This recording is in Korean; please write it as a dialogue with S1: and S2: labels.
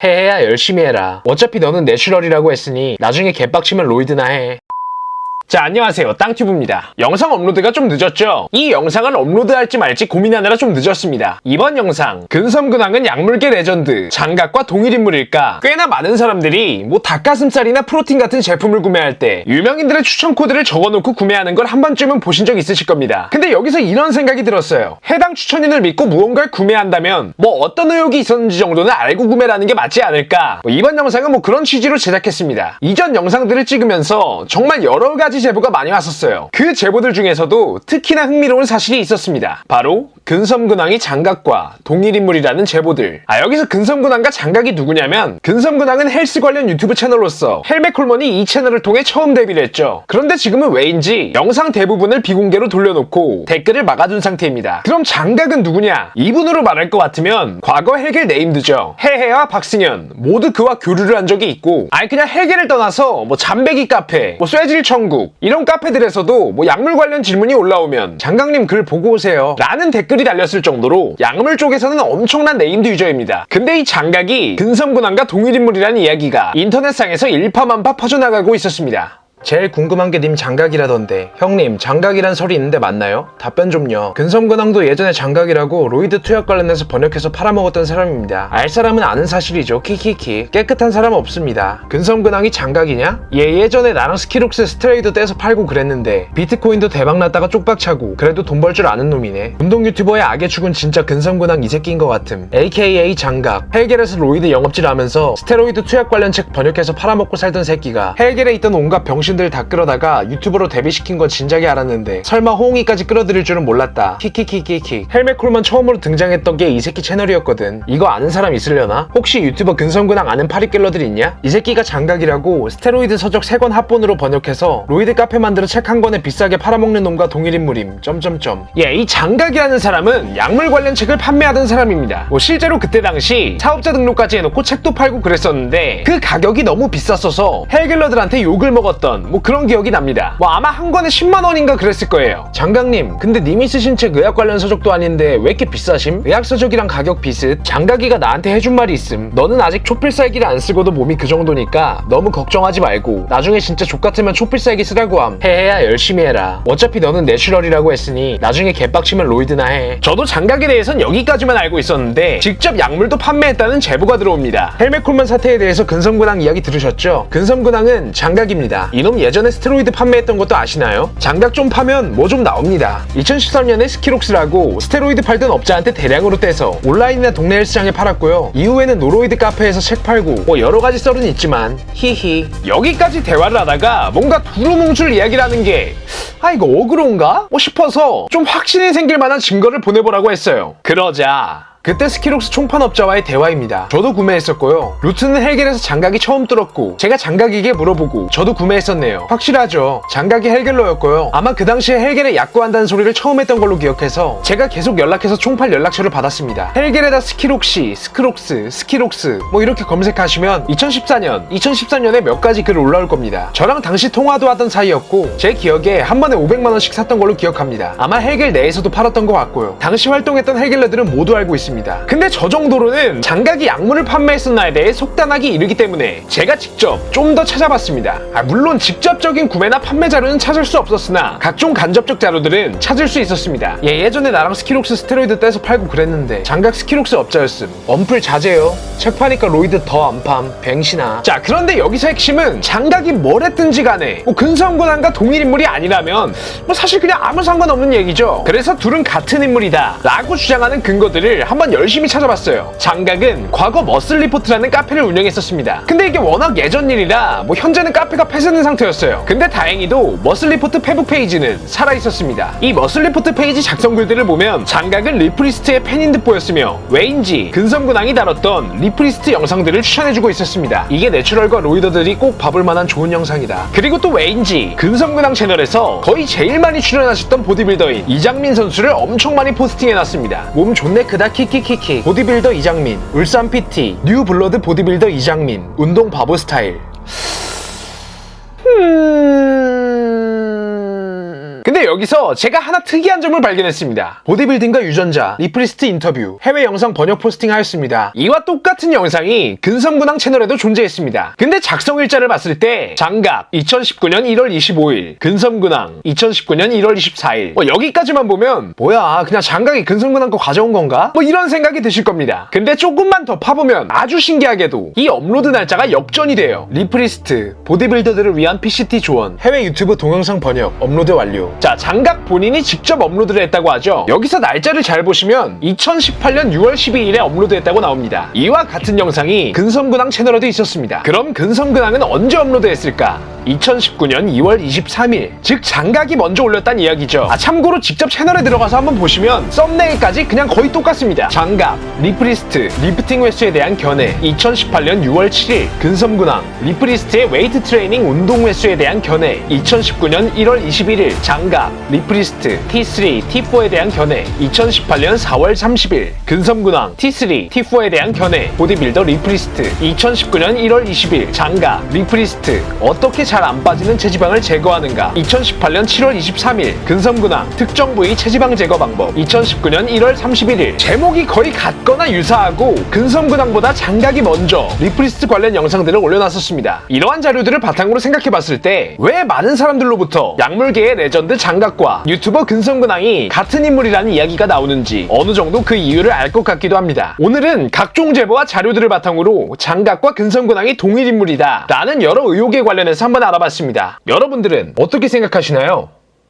S1: 해야 열심히 해라. 어차피 너는 내추럴이라고 했으니 나중에 개빡치면 로이드나 해. 자, 안녕하세요. 땅튜브입니다. 영상 업로드가 좀 늦었죠? 이 영상을 업로드할지 말지 고민하느라 좀 늦었습니다. 이번 영상, 근섬근황은 약물계 레전드 장각과 동일 인물일까? 꽤나 많은 사람들이 닭가슴살이나 프로틴 같은 제품을 구매할 때 유명인들의 추천 코드를 적어놓고 구매하는 걸 한 번쯤은 보신 적 있으실 겁니다. 근데 여기서 이런 생각이 들었어요. 해당 추천인을 믿고 무언가를 구매한다면 어떤 의혹이 있었는지 정도는 알고 구매라는 게 맞지 않을까? 이번 영상은 그런 취지로 제작했습니다. 이전 영상들을 찍으면서 정말 여러 가지 제보가 많이 왔었어요. 그 제보들 중에서도 특히나 흥미로운 사실이 있었습니다. 바로 근섬근황이 장각과 동일 인물이라는 제보들. 여기서 근섬근황과 장각이 누구냐면, 근섬근황은 헬스 관련 유튜브 채널로서 헬메콜먼이 이 채널을 통해 처음 데뷔를 했죠. 그런데 지금은 왜인지 영상 대부분을 비공개로 돌려놓고 댓글을 막아둔 상태입니다. 그럼 장각은 누구냐? 이분으로 말할 것 같으면 과거 헬겔 네임드죠. 해해와 박승현 모두 그와 교류를 한 적이 있고, 그냥 헬겔을 떠나서 잠배기 카페, 쇠질 천국 이런 카페들에서도 약물 관련 질문이 올라오면 장각님 글 보고 오세요 라는 댓글이 달렸을 정도로 약물 쪽에서는 엄청난 네임드 유저입니다. 근데 이 장각이 근섬근황과 동일 인물이라는 이야기가 인터넷상에서 일파만파 퍼져나가고 있었습니다. 제일 궁금한 게 님 장각이라던데, 형님 장각이란 설이 있는데 맞나요? 답변 좀요. 근섬근황도 예전에 장각이라고 로이드 투약 관련해서 번역해서 팔아먹었던 사람입니다. 알 사람은 아는 사실이죠. 키키키. 깨끗한 사람은 없습니다. 근섬근황이 장각이냐? 예전에 나랑 스키룩스 스트레이도 떼서 팔고 그랬는데 비트코인도 대박났다가 쪽박차고 그래도 돈 벌 줄 아는 놈이네. 운동 유튜버의 악의 축은 진짜 근섬근황 이 새끼인 것 같음. AKA 장각. 헬겔에서 로이드 영업질 하면서 스테로이드 투약 관련 책 번역해서 팔아먹고 살던 새끼가 헬겔에 있던 온갖 병신들 다 끌어다가 유튜브로 데뷔시킨 건 진작에 알았는데 설마 호응이까지 끌어들일 줄은 몰랐다. 키키키키키. 헬메콜만 처음으로 등장했던 게 이 새끼 채널이었거든. 이거 아는 사람 있으려나? 혹시 유튜버 근섬근황 아는 파리갤러들 있냐? 이 새끼가 장각이라고 스테로이드 서적 3권 합본으로 번역해서 로이드 카페 만들어 책 한 권에 비싸게 팔아먹는 놈과 동일 인물임. 이 장각이라는 사람은 약물 관련 책을 판매하던 사람입니다. 실제로 그때 당시 사업자 등록까지 해놓고 책도 팔고 그랬었는데 그 가격이 너무 비쌌어서 헬겔러들한테 욕을 먹었던 그런 기억이 납니다. 아마 한 권에 10만원인가 그랬을 거예요. 장각님, 근데 님이 쓰신 책 의학 관련 서적도 아닌데 왜 이렇게 비싸심? 의학 서적이랑 가격 비슷? 장각이가 나한테 해준 말이 있음. 너는 아직 초필살기를 안 쓰고도 몸이 그 정도니까 너무 걱정하지 말고 나중에 진짜 족같으면 초필살기 쓰라고 함. 해야 열심히 해라. 어차피 너는 내추럴이라고 했으니 나중에 개빡치면 로이드나 해. 저도 장각에 대해선 여기까지만 알고 있었는데 직접 약물도 판매했다는 제보가 들어옵니다. 헬메콜만 사태에 대해서 근섬근황 이야기 들으셨죠? 근섬근황은 장각입니다. 이놈 예전에 스테로이드 판매했던 것도 아시나요? 장각 좀 파면 좀 나옵니다. 2013년에 스키록스라고 스테로이드 팔던 업자한테 대량으로 떼서 온라인이나 동네 헬스장에 팔았고요. 이후에는 노로이드 카페에서 책 팔고 여러가지 썰은 있지만 히히. 여기까지 대화를 하다가 뭔가 두루뭉술 이야기라는 게 이거 어그로인가? 싶어서 좀 확신이 생길 만한 증거를 보내보라고 했어요. 그러자 그때 스키록스 총판업자와의 대화입니다. 저도 구매했었고요. 루트는 헬겔에서 장각이 처음 뚫었고 제가 장각에게 물어보고 저도 구매했었네요. 확실하죠. 장각이 헬겔러였고요. 아마 그 당시에 헬겔에 약구한다는 소리를 처음 했던 걸로 기억해서 제가 계속 연락해서 총팔 연락처를 받았습니다. 헬겔에다 스키록시, 스크록스, 스키록스 이렇게 검색하시면 2013년에 몇 가지 글 올라올 겁니다. 저랑 당시 통화도 하던 사이였고 제 기억에 한 번에 500만원씩 샀던 걸로 기억합니다. 아마 헬겔 내에서도 팔았던 것 같고요. 당시 활동했던 헬겔러들은 모두 알고 있습니다. 근데 저 정도로는 장각이 약물을 판매했었나에 대해 속단하기 이르기 때문에 제가 직접 좀 더 찾아봤습니다. 물론 직접적인 구매나 판매 자료는 찾을 수 없었으나 각종 간접적 자료들은 찾을 수 있었습니다. 예전에 나랑 스키록스 스테로이드 떼서 팔고 그랬는데 장각 스키록스 업자였음. 언플 자제요. 책 파니까 로이드 더 안 팜. 뱅신아. 자, 그런데 여기서 핵심은 장각이 뭘 했든지 간에 근섬근황과 동일 인물이 아니라면 사실 그냥 아무 상관없는 얘기죠. 그래서 둘은 같은 인물이다 라고 주장하는 근거들을 한번 열심히 찾아봤어요. 장각은 과거 머슬리포트라는 카페를 운영했었습니다. 근데 이게 워낙 예전 일이라 현재는 카페가 폐쇄된 상태였어요. 근데 다행히도 머슬리포트 페북 페이지는 살아있었습니다. 이 머슬리포트 페이지 작성 글들을 보면 장각은 리프리스트의 팬인 듯 보였으며 왜인지 근섬근황이 다뤘던 리프리스트 영상들을 추천해주고 있었습니다. 이게 내추럴과 로이더들이 꼭 봐볼 만한 좋은 영상이다. 그리고 또 왜인지 근섬근황 채널에서 거의 제일 많이 출연하셨던 보디빌더인 이장민 선수를 엄청 많이 포스팅해놨습니다. 몸 존내 크다 키키키키. 보디빌더 이장민, 울산 PT, 뉴 블러드 보디빌더 이장민, 운동 바보 스타일. 근데 여기서 제가 하나 특이한 점을 발견했습니다. 보디빌딩과 유전자, 리프리스트 인터뷰, 해외 영상 번역 포스팅 하였습니다. 이와 똑같은 영상이 근섬근황 채널에도 존재했습니다. 근데 작성 일자를 봤을 때 장갑 2019년 1월 25일, 근섬근황 2019년 1월 24일 여기까지만 보면 뭐야 그냥 장갑이 근섬근황 거 가져온 건가? 이런 생각이 드실 겁니다. 근데 조금만 더 파보면 아주 신기하게도 이 업로드 날짜가 역전이 돼요. 리프리스트, 보디빌더들을 위한 PCT 조언, 해외 유튜브 동영상 번역, 업로드 완료. 자, 장갑 본인이 직접 업로드를 했다고 하죠. 여기서 날짜를 잘 보시면 2018년 6월 12일에 업로드했다고 나옵니다. 이와 같은 영상이 근섬근황 채널에도 있었습니다. 그럼 근섬근황은 언제 업로드했을까? 2019년 2월 23일, 즉 장각이 먼저 올렸단 이야기죠. 참고로 직접 채널에 들어가서 한번 보시면 썸네일까지 그냥 거의 똑같습니다. 장갑, 리프리스트, 리프팅 횟수에 대한 견해 2018년 6월 7일, 근섬근황, 리프리스트의 웨이트 트레이닝 운동 횟수에 대한 견해 2019년 1월 21일, 장갑, 리프리스트, T3, T4에 대한 견해 2018년 4월 30일, 근섬근황, T3, T4에 대한 견해, 보디빌더 리프리스트 2019년 1월 20일, 장갑, 리프리스트, 어떻게 잘 안 빠지는 체지방을 제거하는가 2018년 7월 23일, 근섬근황, 특정 부위 체지방 제거 방법 2019년 1월 31일. 제목이 거의 같거나 유사하고 근섬근황보다 장각이 먼저 리프리스트 관련 영상들을 올려놨었습니다. 이러한 자료들을 바탕으로 생각해봤을 때 왜 많은 사람들로부터 약물계의 레전드 장각과 유튜버 근섬근황이 같은 인물이라는 이야기가 나오는지 어느 정도 그 이유를 알 것 같기도 합니다. 오늘은 각종 제보와 자료들을 바탕으로 장각과 근섬근황이 동일 인물이다 라는 여러 의혹에 관련해서 한번 알아봤습니다. 여러분들은 어떻게 생각하시나요?